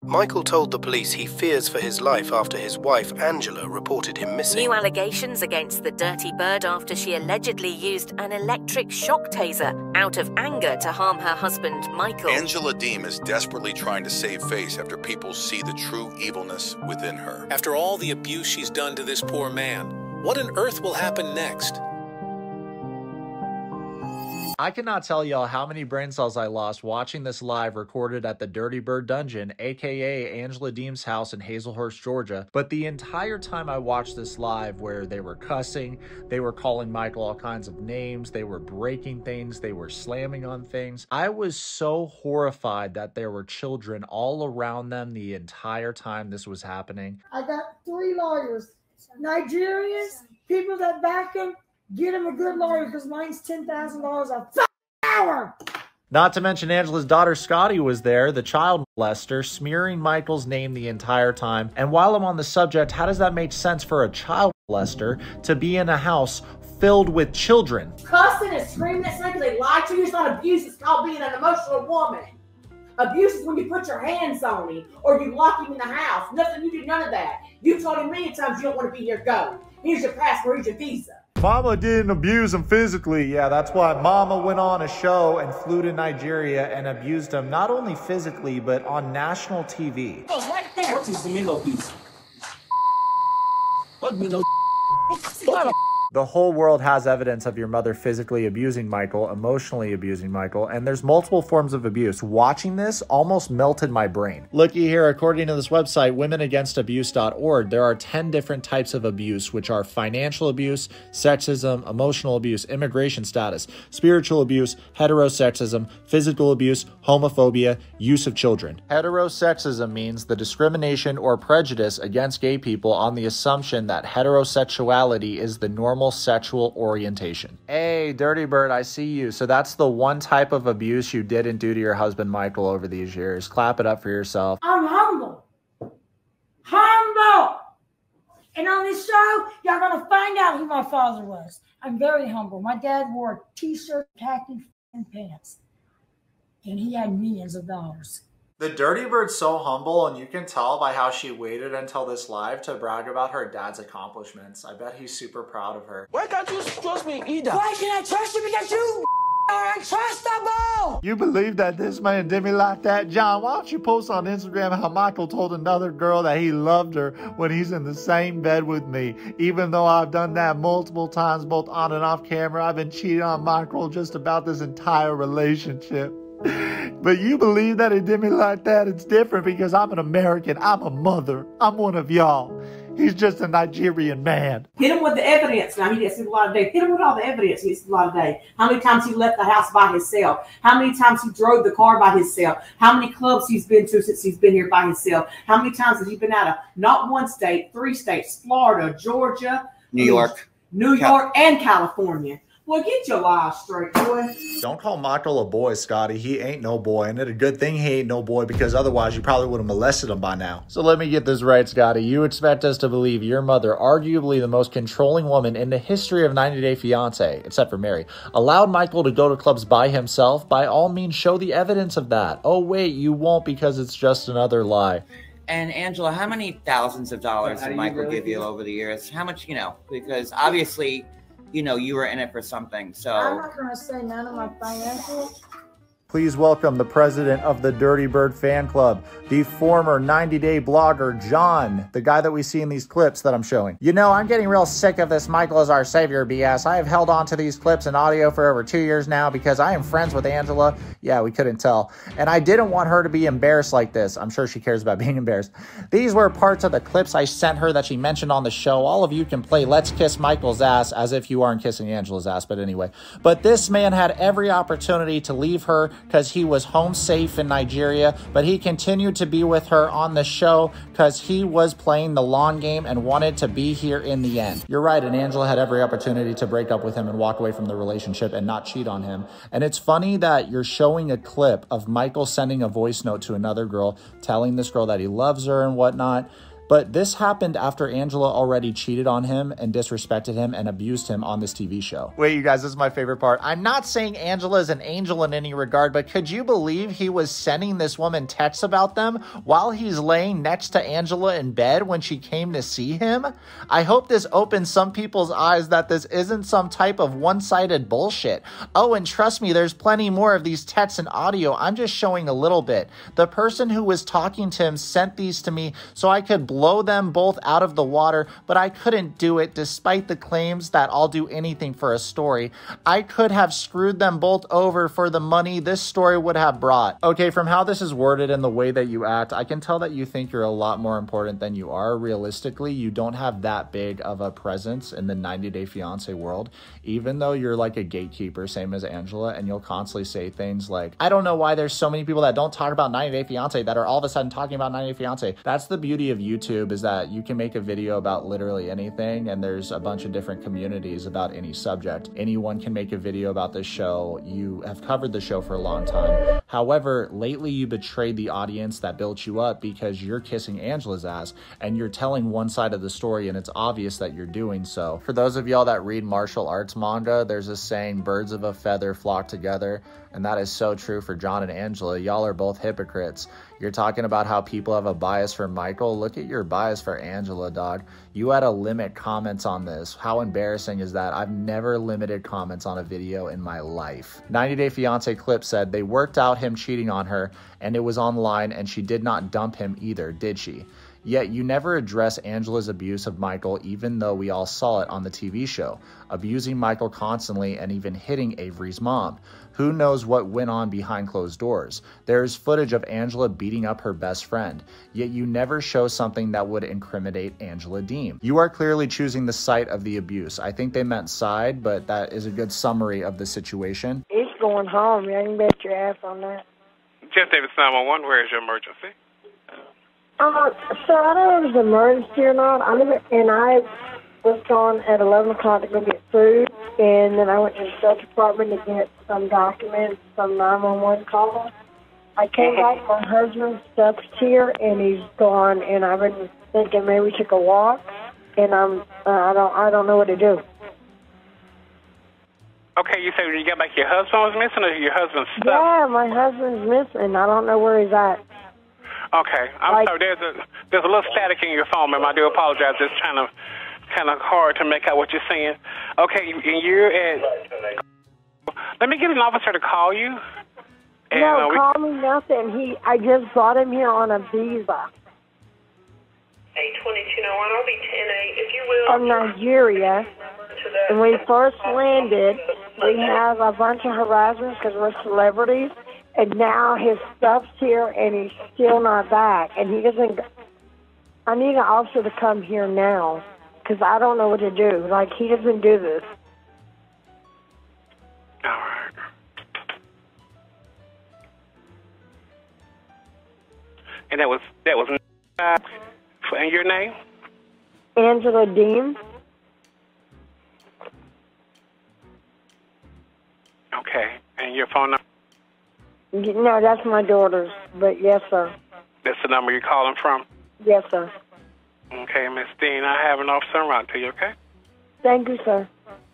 Michael told the police he fears for his life after his wife, Angela, reported him missing. New allegations against the dirty bird after she allegedly used an electric shock taser out of anger to harm her husband, Michael. Angela Deem is desperately trying to save face after people see the true evilness within her. After all the abuse she's done to this poor man, what on earth will happen next? I cannot tell y'all how many brain cells I lost watching this live recorded at the Dirty Bird Dungeon, aka Angela Deem's house in Hazelhurst, Georgia. But the entire time I watched this live, where they were cussing, they were calling Michael all kinds of names, they were breaking things, they were slamming on things, I was so horrified that there were children all around them the entire time this was happening. I got 3 lawyers, Nigerians, people that back him. Get him a good lawyer because mine's $10,000 a hour. Not to mention Angela's daughter Scottie was there, the child molester, smearing Michael's name the entire time. And while I'm on the subject, how does that make sense for a child molester to be in a house filled with children? Cussing and screaming at something because they lied to you. It's not abuse, it's called being an emotional woman. Abuse is when you put your hands on him or you lock him in the house. Nothing, you did none of that. You told him many times you don't want to be here, go. Here's your passport, here's your visa. Mama didn't abuse him physically. Yeah, that's why Mama went on a show and flew to Nigeria and abused him not only physically, but on national TV. Oh, right there. What is the middle piece? What middle? The whole world has evidence of your mother physically abusing Michael, emotionally abusing Michael, and there's multiple forms of abuse. Watching this almost melted my brain. Looky here, according to this website, womenagainstabuse.org, there are 10 different types of abuse, which are financial abuse, sexism, emotional abuse, immigration status, spiritual abuse, heterosexism, physical abuse, homophobia, use of children. Heterosexism means the discrimination or prejudice against gay people on the assumption that heterosexuality is the normal sexual orientation. Hey, Dirty Bird, I see you. So that's the one type of abuse you didn't do to your husband, Michael, over these years. Clap it up for yourself. I'm humble. Humble. And on this show, y'all gonna find out who my father was. I'm very humble. My dad wore a t-shirt, khaki, and pants. And he had millions of dollars. The Dirty Bird's so humble, and you can tell by how she waited until this live to brag about her dad's accomplishments. I bet he's super proud of her. Why can't you trust me either? Why can I trust you? Because you are untrustable. You believe that this man did me like that? John, why don't you post on Instagram how Michael told another girl that he loved her when he's in the same bed with me? Even though I've done that multiple times, both on and off camera, I've been cheating on Michael just about this entire relationship. But you believe that he did me like that? It's different because I'm an American. I'm a mother. I'm one of y'all. He's just a Nigerian man. Hit him with the evidence. Now, he gets a lot of day. Hit him with all the evidence. He gets a lot of day. How many times he left the house by himself? How many times he drove the car by himself? How many clubs he's been to since he's been here by himself? How many times has he been out of not one state, 3 states, Florida, Georgia, New York, and California? Well, get your lies straight, boy. Don't call Michael a boy, Scottie. He ain't no boy. And it's a good thing he ain't no boy because otherwise you probably would have molested him by now. So let me get this right, Scottie. You expect us to believe your mother, arguably the most controlling woman in the history of 90 Day Fiancé, except for Mary, allowed Michael to go to clubs by himself? By all means, show the evidence of that. Oh, wait, you won't because it's just another lie. And Angela, how many thousands of dollars did Michael give you over the years? How much, because obviously, you were in it for something, so. I'm not going to say none of my financials. Please welcome the president of the Dirty Bird fan club, the former 90-day blogger, John, the guy that we see in these clips that I'm showing. I'm getting real sick of this Michael is our savior BS. I have held on to these clips and audio for over 2 years now because I am friends with Angela. Yeah, we couldn't tell. And I didn't want her to be embarrassed like this. I'm sure she cares about being embarrassed. These were parts of the clips I sent her that she mentioned on the show. All of you can play Let's Kiss Michael's Ass as if you aren't kissing Angela's ass, but anyway. But this man had every opportunity to leave her because he was home safe in Nigeria, but he continued to be with her on the show because he was playing the long game and wanted to be here in the end. You're right, and Angela had every opportunity to break up with him and walk away from the relationship and not cheat on him. And it's funny that you're showing a clip of Michael sending a voice note to another girl, telling this girl that he loves her and whatnot. But this happened after Angela already cheated on him and disrespected him and abused him on this TV show. Wait, you guys, this is my favorite part. I'm not saying Angela is an angel in any regard, but could you believe he was sending this woman texts about them while he's laying next to Angela in bed when she came to see him? I hope this opens some people's eyes that this isn't some type of one-sided bullshit. Oh, and trust me, there's plenty more of these texts and audio. I'm just showing a little bit. The person who was talking to him sent these to me so I could blow them both out of the water, but I couldn't do it despite the claims that I'll do anything for a story. I could have screwed them both over for the money this story would have brought. Okay, from how this is worded and the way that you act, I can tell that you think you're a lot more important than you are. Realistically, you don't have that big of a presence in the 90 Day Fiancé world, even though you're like a gatekeeper, same as Angela, and you'll constantly say things like, I don't know why there's so many people that don't talk about 90 Day Fiancé that are all of a sudden talking about 90 Day Fiancé. That's the beauty of YouTube, is that you can make a video about literally anything, and there's a bunch of different communities about any subject. Anyone can make a video about this show. You have covered the show for a long time. However, lately you betrayed the audience that built you up because you're kissing Angela's ass and you're telling one side of the story, and it's obvious that you're doing so. For those of y'all that read martial arts manga, there's a saying, birds of a feather flock together, and that is so true for John and Angela. Y'all are both hypocrites. You're talking about how people have a bias for Michael. Look at your bias for Angela, dog. You had to limit comments on this. How embarrassing is that? I've never limited comments on a video in my life. 90 Day Fiancé clip said they worked out him cheating on her, and it was online, and she did not dump him either, did she? Yet you never address Angela's abuse of Michael, even though we all saw it on the TV show, abusing Michael constantly and even hitting Avery's mom. Who knows what went on behind closed doors? There is footage of Angela beating up her best friend, yet you never show something that would incriminate Angela Deem. You are clearly choosing the side of the abuse. I think they meant side, but that is a good summary of the situation. He's going home. You can bet your ass on that. Jeff Davis 911, where is your emergency? So I don't know if it's an emergency or not. I was gone at 11 o'clock to go get food, and then I went to the sheriff department to get some documents, some 911 calls. I came back, my husband's stuff's here, and he's gone, and I've been thinking maybe we took a walk, and I don't know what to do. Okay, you say when you got back your husband was missing, or your husband's stuff? Yeah, my husband's missing. I don't know where he's at. Okay, I'm sorry. There's a little static in your phone, ma'am. I do apologize. It's kind of hard to make out what you're saying. Okay, and you're at. Let me get an officer to call you. And, no, call me nothing. I just brought him here on a visa. 82201, I'll be 10-8, if you will. From Nigeria. When we first landed, we have a bunch of harassment because we're celebrities. And now his stuff's here, and he's still not back. And he doesn't. I need an officer to come here now, because I don't know what to do. Like, he doesn't do this. All right. And that was. And your name? Angela Deem. Okay. And your phone number? No, that's my daughter's, but yes, sir. That's the number you're calling from? Yes, sir. Okay, Miss Dean, I have an officer around to you, okay? Thank you, sir.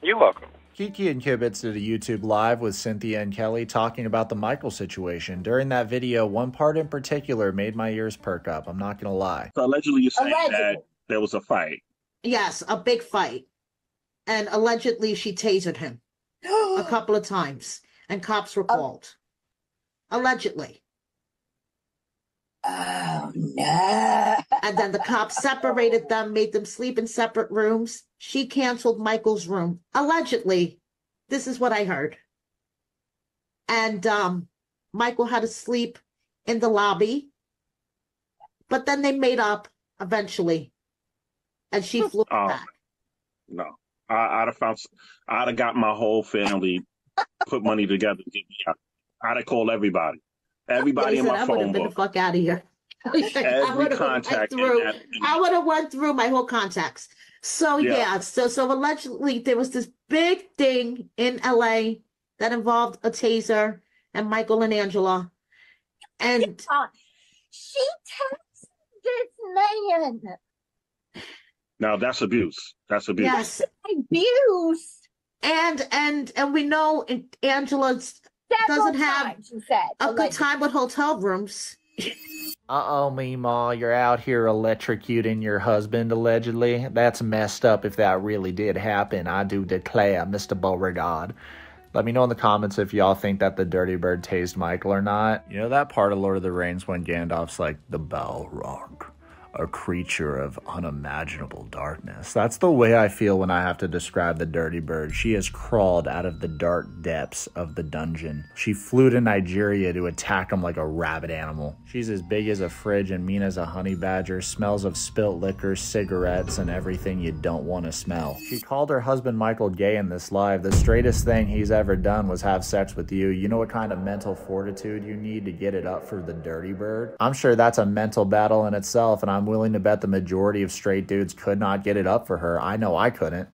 You're welcome. Kiki and Kibitz did a YouTube live with Cynthia and Kelly talking about the Michael situation. During that video, one part in particular made my ears perk up. I'm not going to lie. So allegedly you're saying that there was a fight. Yes, a big fight. And allegedly she tasered him a couple of times. And cops were called. Allegedly. Oh, no. And then the cops separated them, made them sleep in separate rooms. She canceled Michael's room. Allegedly. This is what I heard. And Michael had to sleep in the lobby. But then they made up eventually. And she flew back. No. I'd have got my whole family, put money together to get me out. I'd have called everybody. Everybody in my phone book. I would have been the fuck out of here. Every contact. I would have went through my whole contacts. So yeah. So allegedly there was this big thing in LA that involved a taser and Michael and Angela. And she texted this man. Now that's abuse. That's abuse. Yes. Abuse. And we know Angela doesn't have a good time with hotel rooms. Uh-oh, Meemaw, you're out here electrocuting your husband, allegedly. That's messed up if that really did happen. I do declare, Mr. Beauregard. Let me know in the comments if y'all think that the Dirty Bird tased Michael or not. You know that part of Lord of the Rings when Gandalf's like, the Balrog, a creature of unimaginable darkness. That's the way I feel when I have to describe the Dirty Bird. She has crawled out of the dark depths of the dungeon. She flew to Nigeria to attack him like a rabid animal. She's as big as a fridge and mean as a honey badger, smells of spilt liquor, cigarettes, and everything you don't want to smell. She called her husband Michael gay in this live. The straightest thing he's ever done was have sex with you. You know what kind of mental fortitude you need to get it up for the Dirty Bird? I'm sure that's a mental battle in itself, and I'm willing to bet the majority of straight dudes could not get it up for her. I know I couldn't.